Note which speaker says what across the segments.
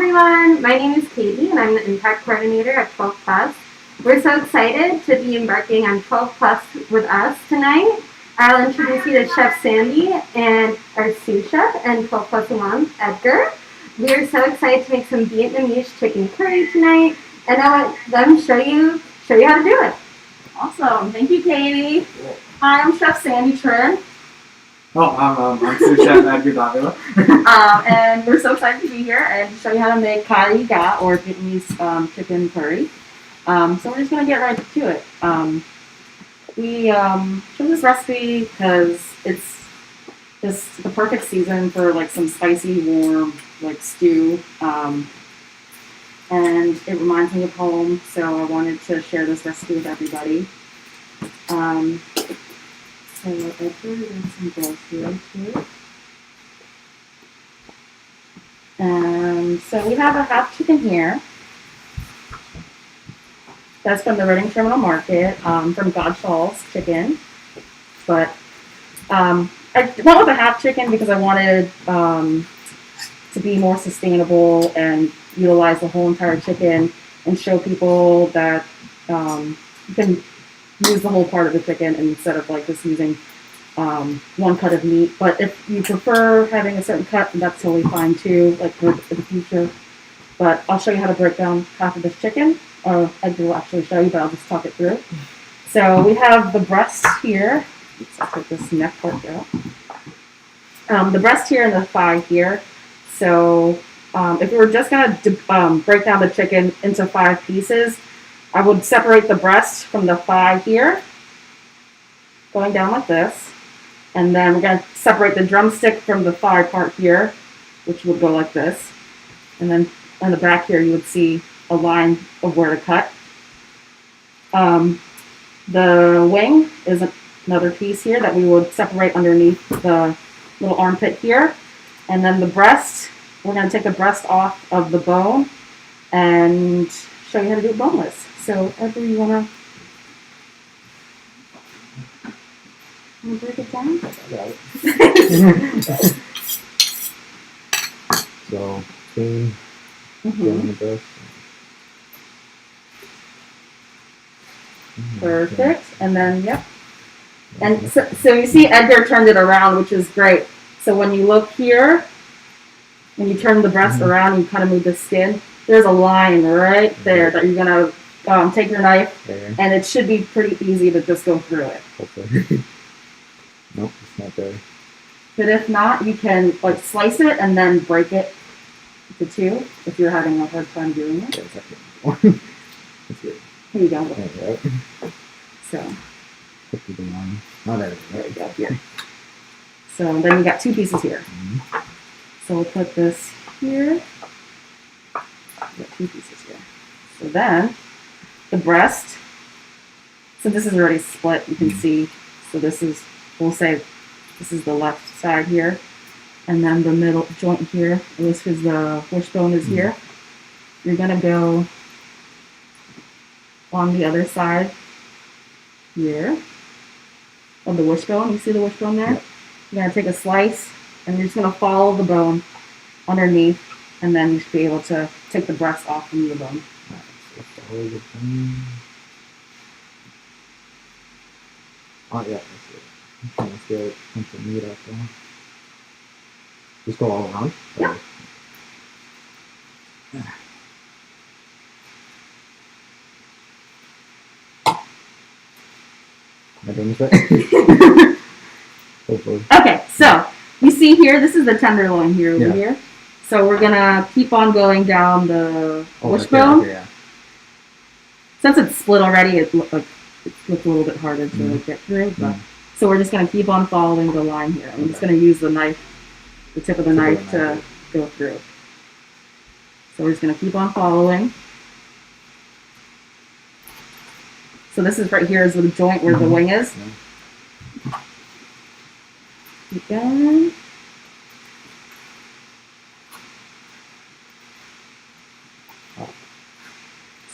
Speaker 1: everyone, my name is Katie and I'm the Impact Coordinator at 12 Plus. We're so excited to be embarking on 12 Plus with us tonight. I'll introduce you to Chef Sandy and our sous chef and 12 Plus alum, Edgar. We are so excited to make some Vietnamese chicken curry tonight, and I'll let them show you how to do it.
Speaker 2: Awesome. Thank you, Katie. Hi, I'm Chef Sandy Trin.
Speaker 3: I'm sous chef Edgar Davila.
Speaker 2: And we're so excited to be here and show you how to make curry ga, or Vietnamese chicken curry. So we're just going to get right to it. We chose this recipe because it's just the perfect season for like some spicy, warm, like stew. And it reminds me of home, so I wanted to share this recipe with everybody. So Edgar, there's some gloves here too. And so we have a half chicken here. That's from the Reading Terminal Market, from Godshall's Chicken. But I went with a half chicken because I wanted to be more sustainable and utilize the whole entire chicken and show people that you can use the whole part of the chicken instead of like just using one cut of meat. But if you prefer having a certain cut, then that's totally fine too, like for the future. But I'll show you how to break down half of this chicken. Or Edgar will actually show you, but I'll just talk it through. So we have the breast here. Oops, I'll take this neck part out. The breast here and the thigh here. So if we were just going to break down the chicken into 5 pieces, I would separate the breast from the thigh here, going down like this. And then we're going to separate the drumstick from the thigh part here, which would go like this. And then on the back here, you would see a line of where to cut. The wing is another piece here that we would separate underneath the little armpit here. And then the breast, we're going to take the breast off of the bone and show you how to do it boneless. So, Edgar, you want to break it down?
Speaker 3: I got it. So, clean, down the breast.
Speaker 2: Perfect. And then, yep. And so you see Edgar turned it around, which is great. So when you look here, when you turn the breast around, you kind of move the skin, there's a line right there that you're going to take your knife, and it should be pretty easy to just go through it.
Speaker 3: Hopefully. Nope, it's not there.
Speaker 2: But if not, you can like slice it and then break it into 2 if you're having a hard time doing it.
Speaker 3: That's good.
Speaker 2: Here you go.
Speaker 3: Right.
Speaker 2: So.
Speaker 3: Put the line. Oh, there
Speaker 2: we go. Here. So then you got 2 pieces here. So we'll put this here. We got 2 pieces here. So then the breast. So this is already split. You can see. So this is, we'll say, this is the left side here, and then the middle joint here. This is the wishbone is here. You're gonna go on the other side here of the wishbone. You see the wishbone there? Yep. You're going to take a slice and you're just going to follow the bone underneath, and then you should be able to take the breast off from the bone.
Speaker 3: Oh, yeah, that's it. Let's get some meat out there. Just go all around?
Speaker 2: Yeah.
Speaker 3: Am I doing this right? Hopefully.
Speaker 2: Okay, so you see here, this is the tenderloin here over here. So we're gonna keep on going down the wishbone.
Speaker 3: Okay, yeah.
Speaker 2: Since it's split already, it looks a little bit harder to get through. But so we're just gonna keep on following the line here. I'm just gonna use the knife, the tip of the knife to go through. So we're just gonna keep on following. So this is right here is the joint where the wing is. Keep going.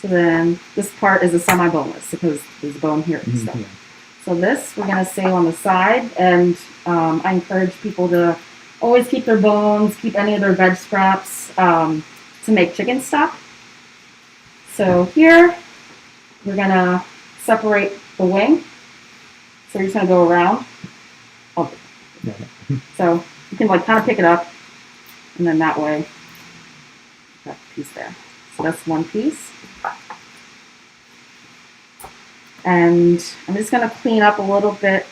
Speaker 2: So then this part is a semi-boneless because there's bone here and stuff. So this we're going to save on the side, and I encourage people to always keep their bones, keep any of their veg scraps to make chicken stock. So here, we're gonna separate the wing. So you're just gonna go around. Oh. So you can like kind of pick it up, and then that way, that piece there. So that's one piece. And I'm just gonna clean up a little bit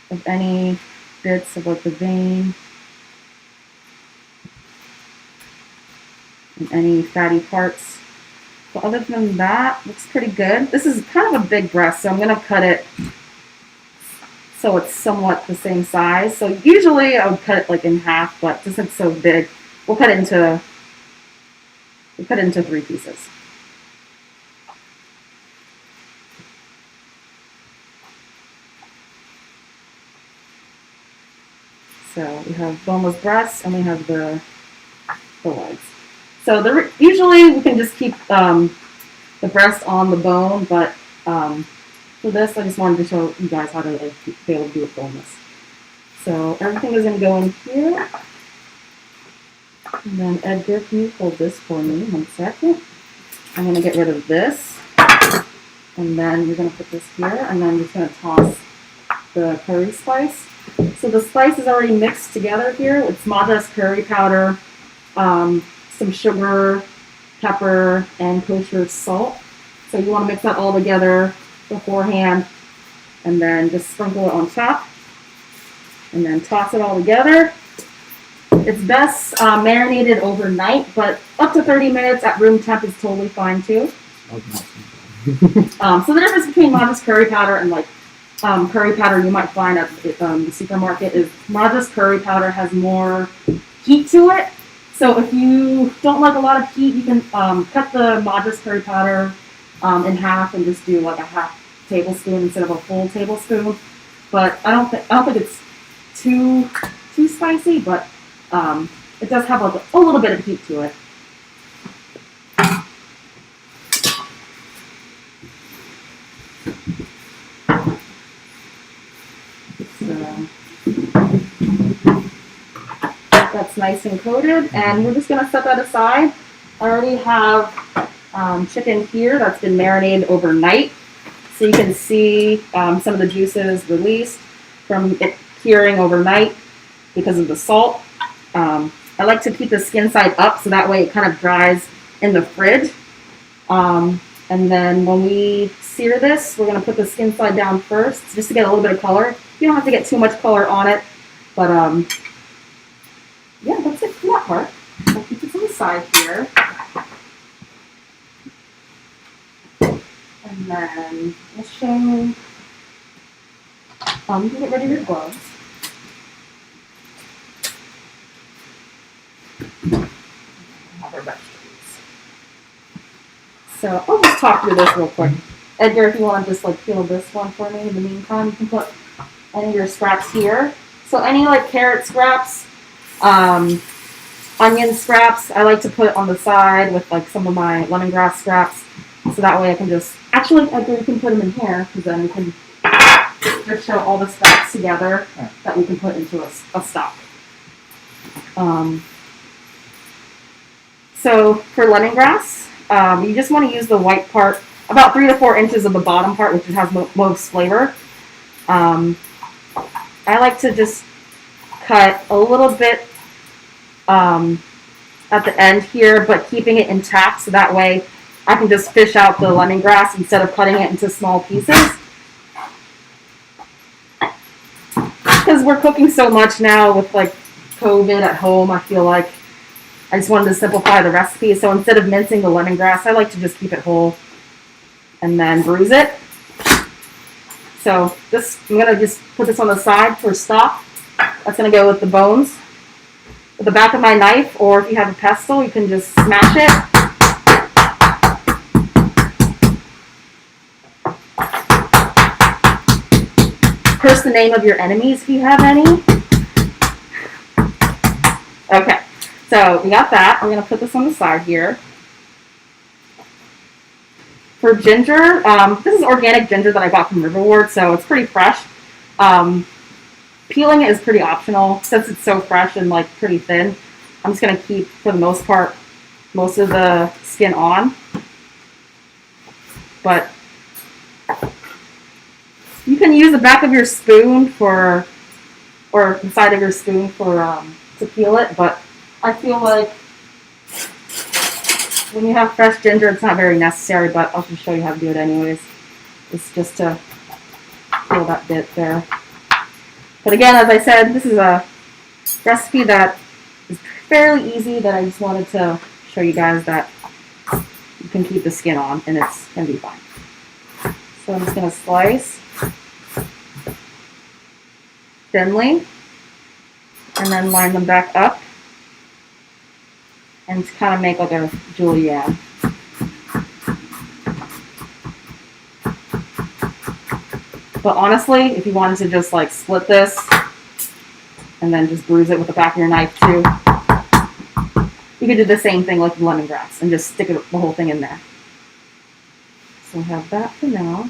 Speaker 2: of any bits of like the vein and any fatty parts. But other than that, looks pretty good. This is kind of a big breast, so I'm gonna cut it so it's somewhat the same size. So usually I would cut it like in half, but since it's so big, we'll cut it into 3 pieces. So we have boneless breasts and we have the legs. So usually we can just keep the breast on the bone, but for this I just wanted to show you guys how to be able to do it boneless. So everything is going to go in here. And then Edgar, can you hold this for me 1 second? I'm going to get rid of this. And then we're going to put this here, and then I'm just going to toss the curry spice. So the spice is already mixed together here. It's Madras curry powder, some sugar, pepper, and kosher salt. So you want to mix that all together beforehand, and then just sprinkle it on top, and then toss it all together. It's best marinated overnight, but up to 30 minutes at room temp is totally fine too. So the difference between Madras curry powder and like curry powder you might find at the supermarket is Madras curry powder has more heat to it. So if you don't like a lot of heat, you can cut the Madras curry powder in half and just do like a half tablespoon instead of a full tablespoon. But I don't think it's too spicy, but it does have like a little bit of heat to it. That's nice and coated, and we're just going to set that aside. I already have chicken here that's been marinated overnight, so you can see some of the juices released from it curing overnight because of the salt. I like to keep the skin side up so that way it kind of dries in the fridge. And then when we sear this, we're going to put the skin side down first just to get a little bit of color. You don't have to get too much color on it, but yeah, that's it for that part. I'll keep this on the side here. And then we'll show, you can get rid of your gloves. Have our vegetables. So I'll just talk through this real quick. Edgar, if you want to just like peel this one for me in the meantime, you can put any of your scraps here. So any like carrot scraps, onion scraps, I like to put on the side with like some of my lemongrass scraps. So that way I can just, actually Edgar, you can put them in here because then we can just show all the scraps together that we can put into a stock. So for lemongrass, you just want to use the white part, about 3 to 4 inches of the bottom part, which has most flavor. I like to just cut a little bit at the end here, but keeping it intact so that way I can just fish out the lemongrass instead of cutting it into small pieces. Because we're cooking so much now with like COVID at home, I feel like I just wanted to simplify the recipe. So instead of mincing the lemongrass, I like to just keep it whole and then bruise it. So I'm going to just put this on the side for stock. That's going to go with the bones. With the back of my knife, or if you have a pestle, you can just smash it. Curse the name of your enemies if you have any. Okay, so we got that. We're going to put this on the side here. For ginger, this is organic ginger that I got from Riverward, so it's pretty fresh. Peeling it is pretty optional since it's so fresh and like pretty thin. I'm just going to keep, for the most part, most of the skin on. But you can use the back of your spoon or the side of your spoon to peel it. But I feel like when you have fresh ginger, it's not very necessary. But I'll just show you how to do it anyways. It's just to peel that bit there. But again, as I said, this is a recipe that is fairly easy. That I just wanted to show you guys that you can keep the skin on, and it's gonna be fine. So I'm just gonna slice thinly and then line them back up and kind of make like a julienne. But honestly, if you wanted to just like split this and then just bruise it with the back of your knife too, you could do the same thing like lemongrass and just stick the whole thing in there. So I have that for now.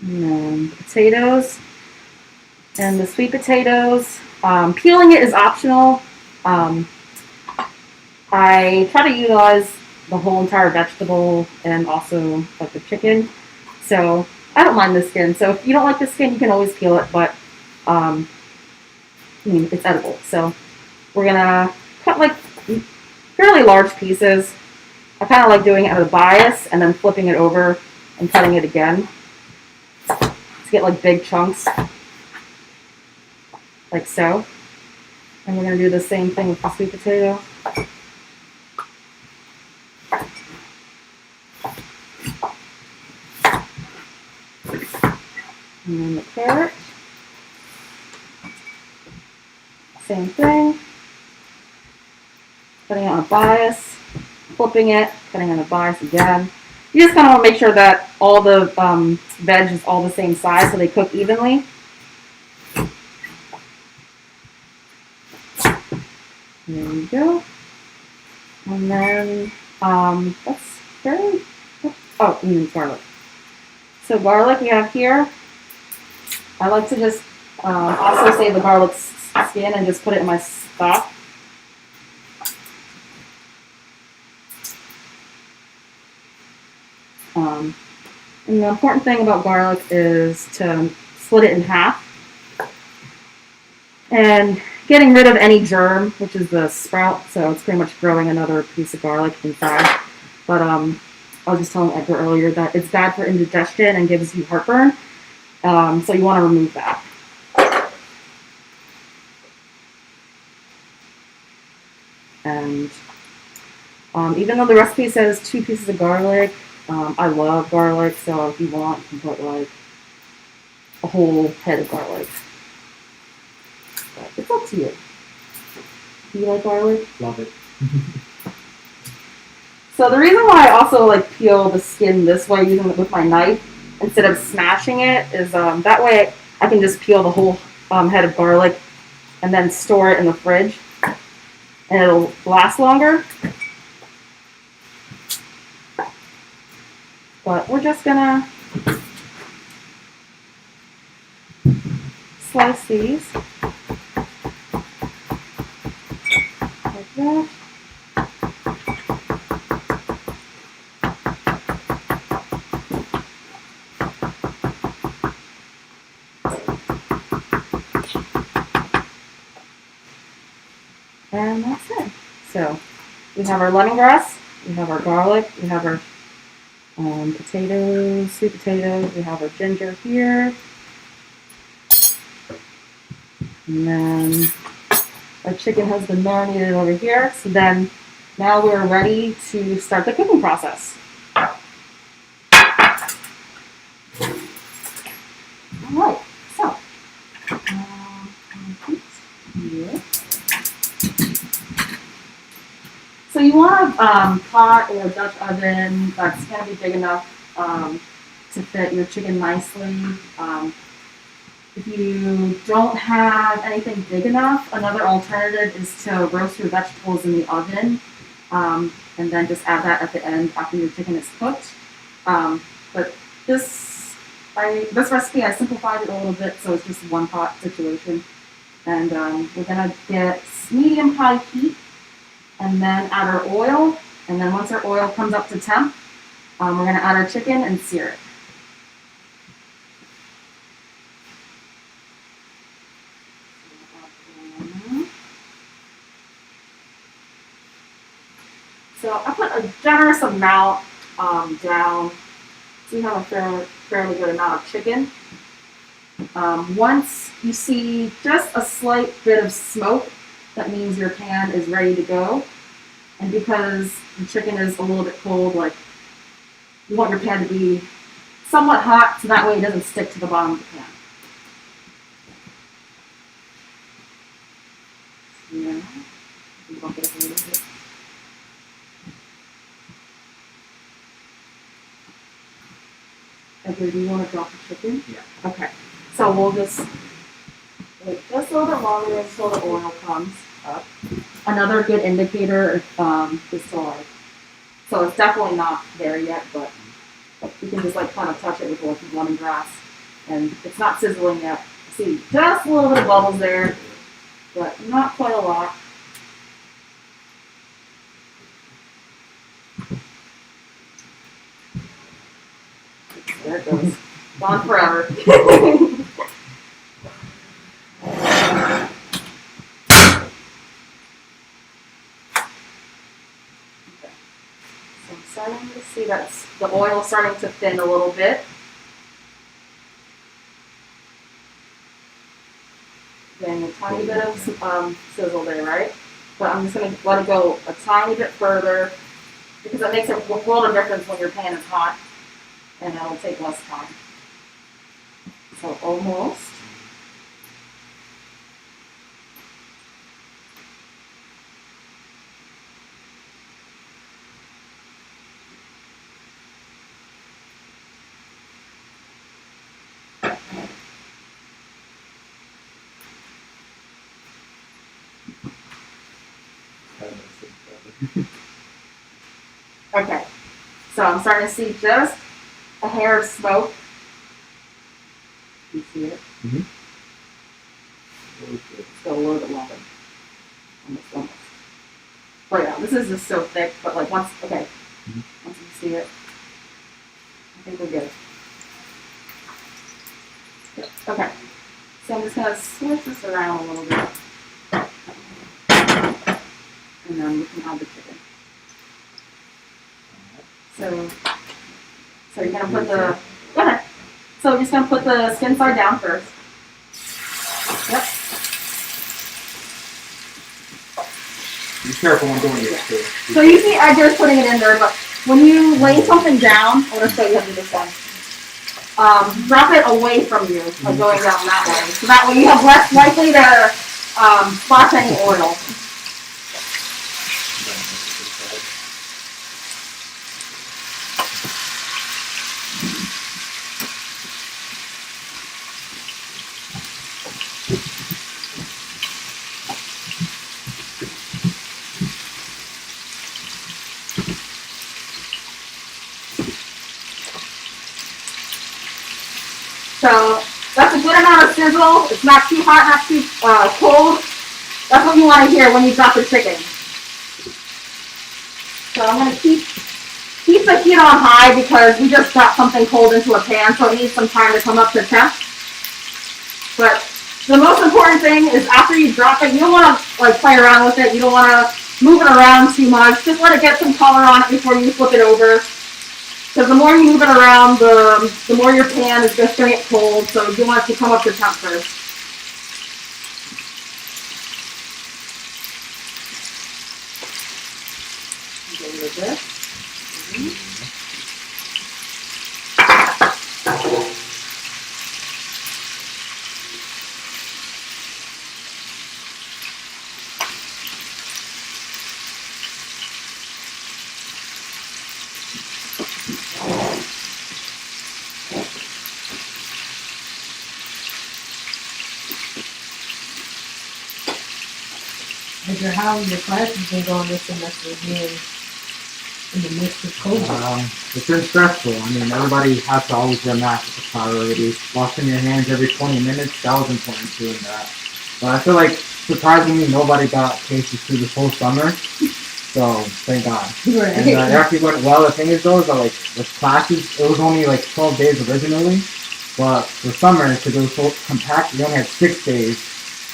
Speaker 2: And then potatoes. And the sweet potatoes, peeling it is optional. I try to utilize the whole entire vegetable and also like the chicken. So I don't mind the skin. So if you don't like the skin, you can always peel it, but I mean, it's edible. So we're gonna cut like fairly large pieces. I kind of like doing it at a bias and then flipping it over and cutting it again to get like big chunks, like so. And we're gonna do the same thing with the sweet potato. And then the carrot, same thing. Cutting it on a bias, flipping it, cutting on a bias again. You just kind of want to make sure that all the veg is all the same size so they cook evenly. There we go. And then that's very, oh, garlic. So garlic we have here. I like to just also save the garlic skin and just put it in my stock. And the important thing about garlic is to split it in half. And getting rid of any germ, which is the sprout, so it's pretty much growing another piece of garlic inside. But I was just telling Edgar earlier that it's bad for indigestion and gives you heartburn, so you want to remove that. And even though the recipe says 2 pieces of garlic, I love garlic, so if you want, you can put like a whole head of garlic. But it's up to you. Do you like garlic?
Speaker 3: Love it.
Speaker 2: So the reason why I also like peel the skin this way using it with my knife instead of smashing it is that way I can just peel the whole head of garlic and then store it in the fridge and it'll last longer. But we're just gonna slice these like that. And that's it. So we have our lemongrass, we have our garlic, we have our potatoes, sweet potatoes, we have our ginger here. And then our chicken has been marinated over here. So then now we're ready to start the cooking process. Alright, so here. So you want a pot or a Dutch oven that's going to be big enough to fit your chicken nicely. If you don't have anything big enough, another alternative is to roast your vegetables in the oven and then just add that at the end after your chicken is cooked. But this recipe, I simplified it a little bit, so it's just a one pot situation. And we're gonna get medium high heat, and then add our oil. And then once our oil comes up to temp, we're gonna add our chicken and sear it. So I put a generous amount down. So you have a fairly good amount of chicken. Once you see just a slight bit of smoke, that means your pan is ready to go. And because the chicken is a little bit cold, like you want your pan to be somewhat hot, so that way it doesn't stick to the bottom of the pan. Yeah. Bump it up a little bit. Okay, do you want to drop the chicken?
Speaker 3: Yeah.
Speaker 2: Okay. So we'll just wait just a little bit longer until the oil comes up. Another good indicator is to like, so it's definitely not there yet, but you can just like kind of touch it with like lemongrass, and it's not sizzling yet. See, just a little bit of bubbles there, but not quite a lot. There it goes. Gone forever. So I'm starting to see that the oil is starting to thin a little bit. Getting a tiny bit of sizzle there, right? But I'm just going to let it go a tiny bit further because it makes a world of difference when your pan is hot, and it'll take less time. So almost. Okay, so I'm starting to see just a hair of smoke. You see it?
Speaker 3: Mm-hmm.
Speaker 2: Let's go a little bit longer. Almost. Oh yeah, this is just so thick, but like once, okay, once you see it, I think we're good. Yep. Okay, so I'm just gonna switch this around a little bit, and then we can add the chicken. So you're gonna put the, go ahead. So you're just gonna put the skin side down first. Yep.
Speaker 3: Be careful when doing this too.
Speaker 2: So usually I just putting it in there, but when you lay something down, I want to show you how to do this one. Drop it away from you, like going down that way. So that way you have less likely to splash any oil. So that's a good amount of sizzle. It's not too hot, not too cold. That's what you want to hear when you drop the chicken. So I'm going to keep the heat on high because we just got something cold into a pan, so it needs some time to come up to temp. But the most important thing is after you drop it, you don't want to like play around with it. You don't want to move it around too much. Just let it get some color on it before you flip it over. Because the more you move it around, the more your pan is just going to get cold. So you want it to come up to temp first. Go with this.
Speaker 4: How your classes been going this semester again in the midst of COVID?
Speaker 3: It's been stressful. I mean, everybody has to always wear masks as a priority. Washing your hands every 20 minutes, that was important doing that. But I feel like surprisingly nobody got cases through this whole summer. So thank God.
Speaker 4: Right.
Speaker 3: And it actually went well. The thing is though, is that like with classes, it was only like 12 days originally. But for summer, because it was so compact, we only had 6 days.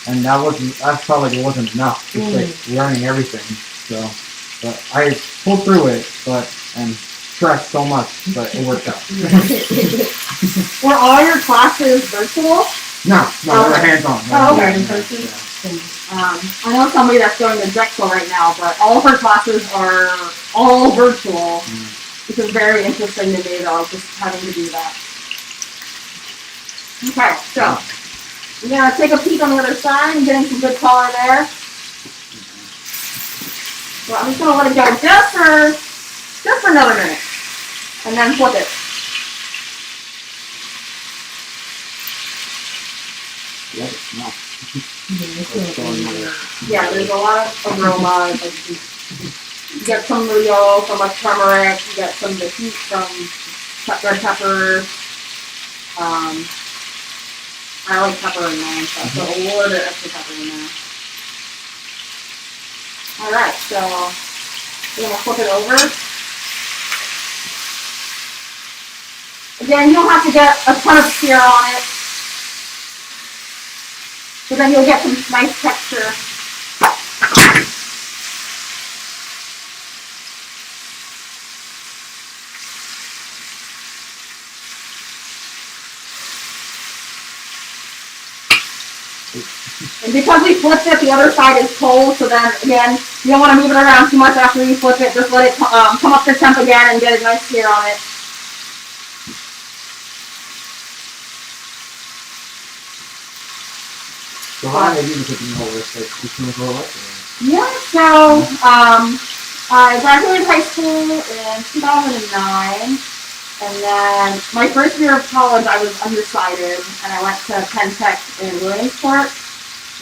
Speaker 3: And I felt like it wasn't enough. Just like learning everything. So, but I pulled through it, and stressed so much, but it worked out.
Speaker 2: Were all your classes virtual?
Speaker 3: No, they're hands-on.
Speaker 2: Oh, okay.
Speaker 3: Yeah.
Speaker 2: I know somebody that's going to Drexel right now, but all of her classes are all virtual, which is very interesting to me, though, just having to do that. Okay, so we're gonna take a peek on the other side and getting some good color there. So I'm just gonna let it go just for another minute, and then flip it.
Speaker 3: Yeah, it smells.
Speaker 2: Yeah, there's a lot of aroma. Like you get some Rio from like turmeric. You get some of the heat from red pepper. I like pepper in mine, so I put a little bit of extra pepper in there. All right, so we're gonna flip it over. Again, you don't have to get a ton of sear on it, but then you'll get some nice texture. And because we flipped it, the other side is cold, so then again, you don't want to move it around too much after you flip it. Just let it come up to temp again and get a nice sear on it.
Speaker 3: So how long have you been cooking over? Like 15 years old?
Speaker 2: Yeah, so I graduated high school in 2009, and then my first year of college I was undecided, and I went to Penn Tech in Williamsport.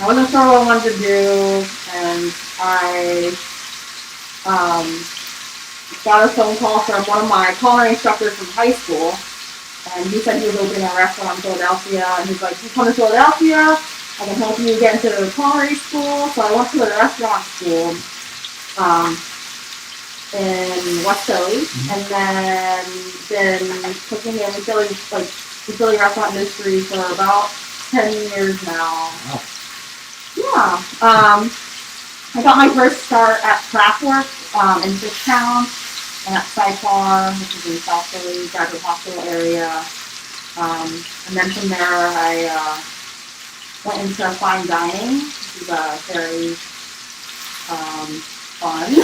Speaker 2: I wasn't sure what I wanted to do, and I got a phone call from one of my culinary instructors from high school, and he said he was opening a restaurant in Philadelphia, and he's like, "You come to Philadelphia, I can help you get into the culinary school." So I went to the restaurant school in West Philly, and then been cooking in Philly, like the Philly restaurant industry for about 10 years now.
Speaker 3: Wow.
Speaker 2: Yeah. I got my first start at Craftwork in Fishtown and at Sci-Far, which is in South Philly, Graduate Hospital area. And then from there, I went into fine dining, which is very fun.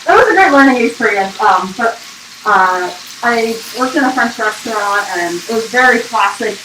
Speaker 2: It was a great learning experience. But I worked in a French restaurant, and it was very classic